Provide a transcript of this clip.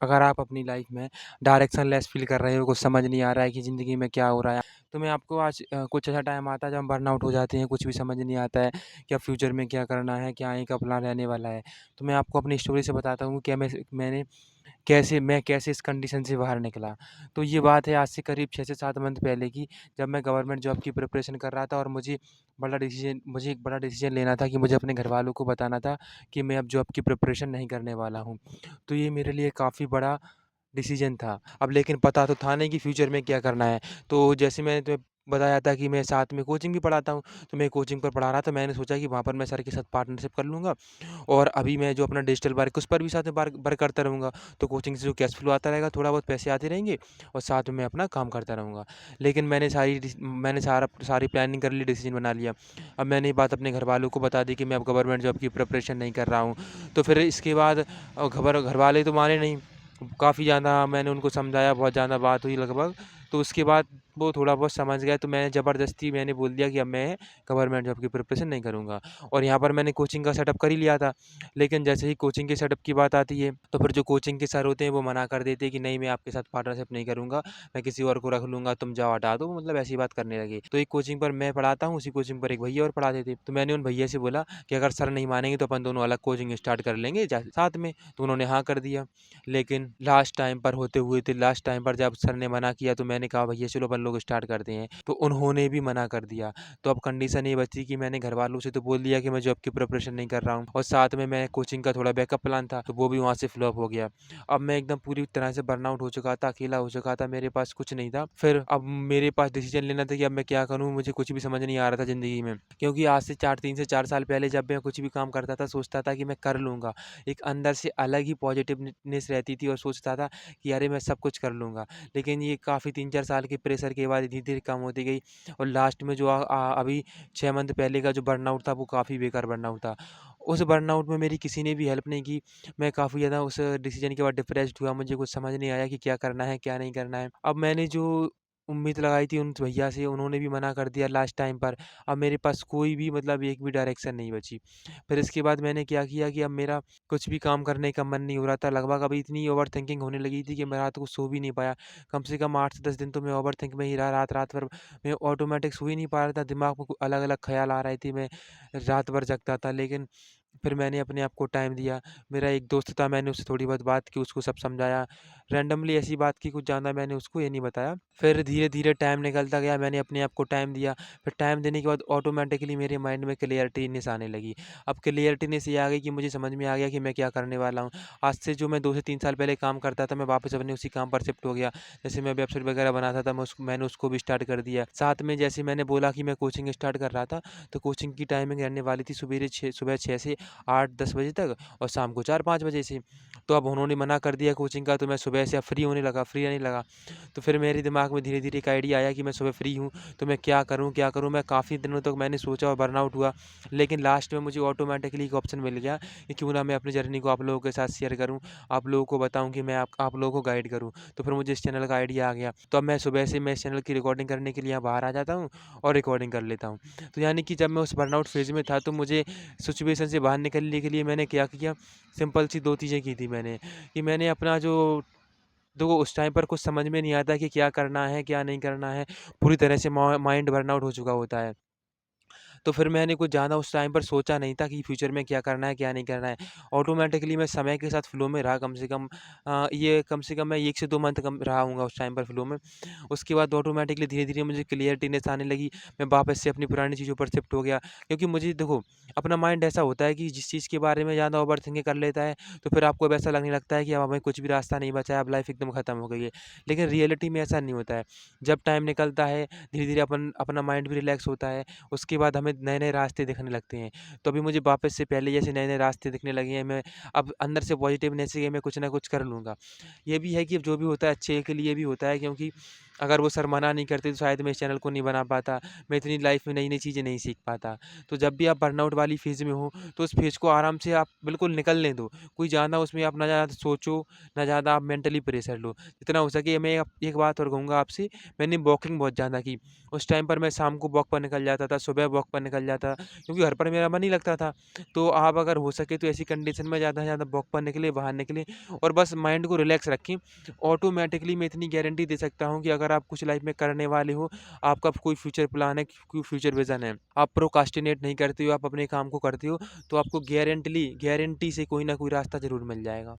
अगर आप अपनी लाइफ में डायरेक्शनलेस फ़ील कर रहे हो, कुछ समझ नहीं आ रहा है कि ज़िंदगी में क्या हो रहा है, तो मैं आपको आज कुछ ऐसा टाइम आता है जब हम बर्नआउट हो जाते हैं, कुछ भी समझ नहीं आता है कि अब फ्यूचर में क्या करना है, क्या आगे का प्लान रहने वाला है। तो मैं आपको अपनी स्टोरी से बताता हूँ कि मैं कैसे इस कंडीशन से बाहर निकला। तो ये बात है आज से करीब 6 से 7 मंथ पहले की, जब मैं गवर्नमेंट जॉब की प्रिपरेशन कर रहा था और मुझे एक बड़ा डिसीज़न लेना था कि मुझे अपने घरवालों को बताना था कि मैं अब जॉब की प्रिपरेशन नहीं करने वाला हूँ। तो ये मेरे लिए काफ़ी बड़ा डिसीज़न था। अब लेकिन पता तो था नहीं कि फ्यूचर में क्या करना है। तो जैसे मैंने तुम्हें बताया था कि मैं साथ में कोचिंग भी पढ़ाता हूँ, तो मैं कोचिंग पर पढ़ा रहा था, मैंने सोचा कि वहाँ पर मैं सर के साथ पार्टनरशिप कर लूँगा और अभी मैं जो अपना डिजिटल वर्क उस पर भी साथ में वर्क करता रहूँगा। तो कोचिंग से जो कैश फ्लो आता रहेगा, थोड़ा बहुत पैसे आते रहेंगे और साथ में मैं अपना काम करता रहूँगा। लेकिन मैंने सारी प्लानिंग कर ली, डिसीज़न बना लिया। अब मैंने ये बात अपने घरवालों को बता दी कि मैं अब गवर्नमेंट जॉब की प्रिपरेशन नहीं कर रहा हूँ। तो फिर इसके बाद घरवाले तो माने नहीं। काफ़ी ज़्यादा मैंने उनको समझाया, बहुत ज़्यादा बात हुई लगभग, तो उसके बाद वो थोड़ा बहुत समझ गए, तो मैंने बोल दिया कि अब मैं गवर्नमेंट जॉब की प्रिपरेशन नहीं करूँगा। और यहाँ पर मैंने कोचिंग का सेटअप कर ही लिया था, लेकिन जैसे ही कोचिंग के सेटअप की बात आती है, तो फिर जो कोचिंग के सर होते हैं, वो मना कर देते हैं कि नहीं, मैं आपके साथ पार्टनरशिप नहीं करूँगा, मैं किसी और को रख लूँगा, तुम जाओ हटा दो, मतलब ऐसी बात करने लगे। तो एक कोचिंग पर मैं पढ़ाता हूँ, उसी कोचिंग पर एक भैया और पढ़ाते थे, तो मैंने उन भैया से बोला कि अगर सर नहीं मानेंगे, तो अपन दोनों अलग कोचिंग स्टार्ट कर लेंगे साथ में, तो उन्होंने हाँ कर दिया। लेकिन लास्ट टाइम पर जब सर ने मना किया, तो मैंने कहा भैया चलो अपन लोग स्टार्ट करते हैं, तो उन्होंने भी मना कर दिया। तो अब कंडीशन ये बची कि मैंने घरवालों से तो बोल दिया कि मैं जॉब की प्रिपरेशन नहीं कर रहा हूँ और साथ में मैं कोचिंग का थोड़ा बैकअप प्लान था, तो वो भी वहाँ से फ्लॉप हो गया। अब मैं एकदम पूरी तरह से बर्नआउट हो चुका था, अकेला हो चुका था, मेरे पास कुछ नहीं था। फिर अब मेरे पास डिसीजन लेना था कि अब मैं क्या करूँ, मुझे कुछ भी समझ नहीं आ रहा था ज़िंदगी में। क्योंकि आज से 3 से 4 साल पहले जब मैं कुछ भी काम करता था, सोचता था कि मैं कर लूँगा। एक अंदर से अलग ही पॉजिटिवनेस रहती थी और सोचता था कि अरे मैं सब कुछ कर लूँगा। लेकिन ये काफ़ी 3-4 साल के प्रेशर के बाद धीरे-धीरे कम होती गई और लास्ट में जो अभी 6 मंथ पहले का जो बर्नआउट था, वो काफ़ी बेकार बर्नआउट था। उस बर्नआउट में मेरी किसी ने भी हेल्प नहीं की। मैं काफ़ी ज़्यादा उस डिसीज़न के बाद डिप्रेस्ड हुआ, मुझे कुछ समझ नहीं आया कि क्या करना है, क्या नहीं करना है। अब मैंने जो उम्मीद लगाई थी उन भैया से, उन्होंने भी मना कर दिया लास्ट टाइम पर। अब मेरे पास कोई भी मतलब एक भी डायरेक्शन नहीं बची। फिर इसके बाद मैंने क्या किया कि अब मेरा कुछ भी काम करने का मन नहीं हो रहा था। लगभग अभी इतनी ओवरथिंकिंग होने लगी थी कि मैं रात को सो भी नहीं पाया। कम से कम 8 से 10 दिन तो मैं ओवरथिंक में ही रहा, रात-रात भर मैं ऑटोमैटिक सो ही नहीं पा रहा था। दिमाग में अलग-अलग ख़्याल आ रहे थे, मैं रात भर जगता था। लेकिन फिर मैंने अपने आप को टाइम दिया। मेरा एक दोस्त था, मैंने उससे थोड़ी बहुत बात की, उसको सब समझाया। रैंडमली ऐसी बात की, कुछ ज़्यादा मैंने उसको ये नहीं बताया। फिर धीरे-धीरे टाइम निकलता गया, मैंने अपने आप को टाइम दिया। फिर टाइम देने के बाद ऑटोमैटिकली मेरे माइंड में क्लैरिटीनेस आने लगी। अब क्लैरिटीनेस ये आ गई कि मुझे समझ में आ गया कि मैं क्या करने वाला हूँ। आज से जो मैं 2 से 3 साल पहले काम करता था, मैं वापस अपने उसी काम पर शिफ्ट हो गया। जैसे मैं वेबसाइट वगैरह बनाता था, मैंने उसको भी स्टार्ट कर दिया। साथ में जैसे मैंने बोला कि मैं कोचिंग स्टार्ट कर रहा था, तो कोचिंग की टाइमिंग रहने वाली थी सुबह 6 से 8-10 बजे तक और शाम को 4-5 बजे से। तो अब उन्होंने मना कर दिया कोचिंग का, तो मैं सुबह से अब फ्री रहने लगा। तो फिर मेरे दिमाग में धीरे-धीरे एक आइडिया आया कि मैं सुबह फ्री हूँ, तो मैं क्या करूँ, क्या करूँ? मैं काफ़ी दिनों तक मैंने सोचा और बर्नआउट हुआ। लेकिन लास्ट में मुझे ऑटोमैटिकली एक ऑप्शन मिल गया कि क्यों ना मैं अपनी जर्नी को आप लोगों के साथ शेयर करूँ, आप लोगों को बताऊँ कि मैं आप लोगों को गाइड करूँ। तो फिर मुझे इस चैनल का आइडिया आ गया। तो अब मैं सुबह से मैं इस चैनल की रिकॉर्डिंग करने के लिए यहाँ बाहर आ जाता हूँ और रिकॉर्डिंग कर लेता हूँ। तो यानी कि जब मैं उस बर्नआउट फ़ेज़ में था, तो मुझे सिचुएशन से बाहर निकलने के लिए मैंने क्या किया, सिंपल सी 2 चीज़ें की थी मैंने, कि मैंने अपना जो देखो उस टाइम पर कुछ समझ में नहीं आता कि क्या करना है, क्या नहीं करना है, पूरी तरह से माइंड बर्नआउट हो चुका होता है। तो फिर मैंने कुछ ज़्यादा उस टाइम पर सोचा नहीं था कि फ्यूचर में क्या करना है, क्या नहीं करना है। ऑटोमैटिकली मैं समय के साथ फ्लो में रहा, कम से कम मैं 1 से 2 मंथ कम रहा होऊँगा उस टाइम पर फ्लो में। उसके बाद ऑटोमैटिकली धीरे-धीरे मुझे क्लियरिटीनेस आने लगी, मैं वापस से अपनी पुरानी चीज़ों पर शिफ्ट हो गया। क्योंकि मुझे देखो, अपना माइंड ऐसा होता है कि जिस चीज़ के बारे में ज़्यादा ओवरथिंकिंग कर लेता है, तो फिर आपको अब ऐसा लगने लगता है कि अब हमें कुछ भी रास्ता नहीं बचा है, अब लाइफ़ एकदम खत्म हो गई है। लेकिन रियलिटी में ऐसा नहीं होता है। जब टाइम निकलता है, धीरे-धीरे अपना माइंड भी रिलैक्स होता है, उसके बाद हमें नए-नए रास्ते दिखने लगते हैं। तो अभी मुझे वापस से पहले जैसे नए-नए रास्ते दिखने लगे हैं, मैं अब अंदर से पॉजिटिवनेस है कि मैं कुछ ना कुछ कर लूँगा। ये भी है कि अब जो भी होता है अच्छे के लिए भी होता है, क्योंकि अगर वो सर मना नहीं करते तो शायद मैं इस चैनल को नहीं बना पाता, मैं इतनी लाइफ़ में नई-नई चीज़ें नहीं सीख पाता। तो जब भी आप बर्नआउट वाली फ़ेज़ में हो, तो उस फ़ेज़ को आराम से आप बिल्कुल निकलने दो। कोई ज़्यादा उसमें आप ना ज़्यादा सोचो, ना ज़्यादा आप मेंटली प्रेशर लो। जितना हो सके मैं एक बात और कहूँगा आपसे, मैंने वॉकिंग बहुत ज़्यादा की। उस टाइम पर मैं शाम को वॉक पर निकल जाता था, सुबह वॉक पर निकल जाता, क्योंकि घर पर मेरा मन नहीं लगता था। तो आप अगर हो सके तो ऐसी कंडीशन में ज़्यादा से ज़्यादा वॉक पर निकलें, बाहर निकलें और बस माइंड को रिलैक्स रखें। ऑटोमैटिकली मैं इतनी गारंटी दे सकता हूँ कि अगर आप कुछ लाइफ़ में करने वाले हो, आपका कोई फ्यूचर प्लान है, कोई फ्यूचर विज़न है, आप प्रोक्रास्टिनेट नहीं करते हो, आप अपने काम को करते हो, तो आपको गारंटी से कोई ना कोई रास्ता ज़रूर मिल जाएगा।